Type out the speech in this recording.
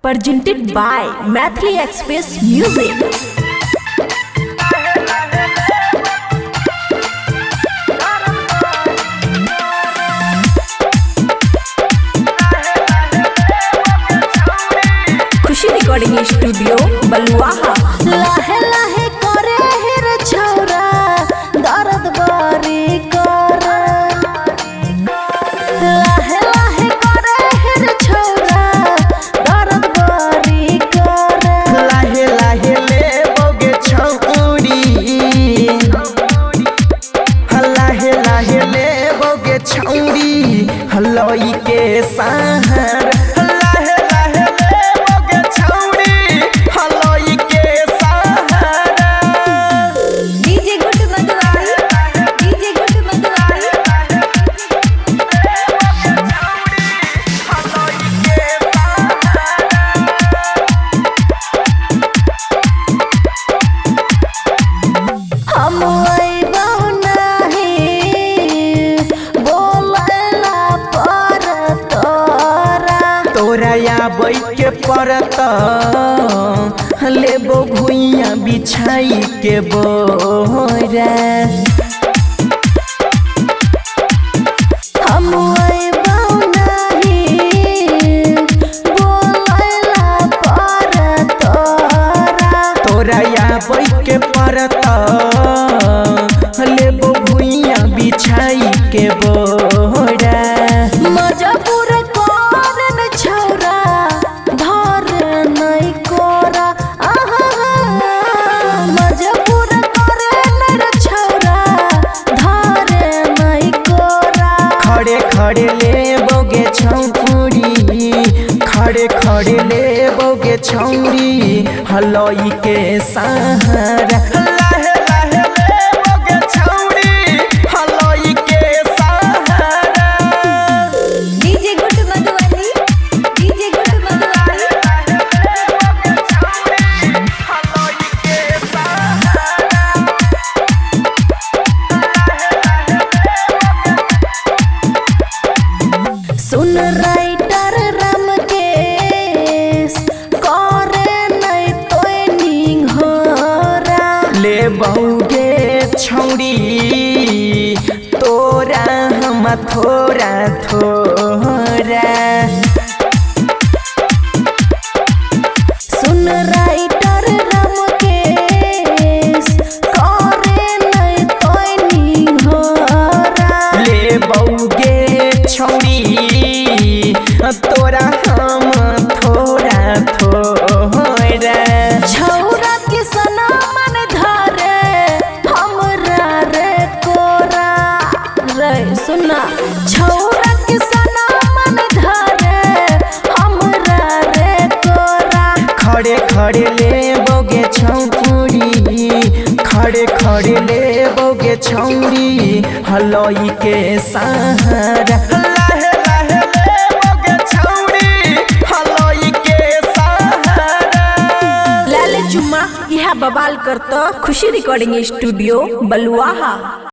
presented by Mathli Express Music. Khushi recording studio Baluaha. लाहे लाहे करे हिर छौरा दर्द बारी कर लाहे लाहे करे हिर छौरा दर्द बारी कर लाहे लाहे ले बोगे छौरी लाहे लाहे ले बोगे छौरी हलई के सहर लाहे लाहे ले बोगे छौरी हलई के सहर डीजे गुड मदवाई डीजे गुड मदवाई हम अइबौ नहीं बोलला पर तोरा आबै के पड़त लेबो भुइया बिछाई के बोरा हम अइबौ नहीं बोलला पर तोरा आबै के पड़त लेबो भुइया बिछाई के बोरा मजबूर करन छौरा धर नहीं कोरा मजबूर करन रे छौरा धर नहीं कोरा खड़े खड़े ले बोगे छौरी खड़े खड़े ले बोगे छौरी हलई के सहारा लाहे लाहे ले बोगे छौरी हलई के सहारा DJ good Madhubani DJ good Madhubani सुन राइटर राम केस करे नहीं तोय निघोरा ले बहुगे छौरी तोरा हम थोड़ा थोड़ा सुन राइटर राम केस करे नहीं तोय निघोरा ले बहुगे छौरी तोरा हम थोड़ा थोड़ा छौरा के सना मन धरे हमरा रे कोरा रे सुना छौरा के सना मन धरे हमरा रे कोरा खड़े खड़े ले बोगे छौरी खड़े खड़े ले बोगे छौरी हलई के सहारा लाहे लाहे ले बोगे छौरी हलई के सहारा लाले चुम्मा यह बवाल करता खुशी रिकॉर्डिंग स्टूडियो बलुआहा।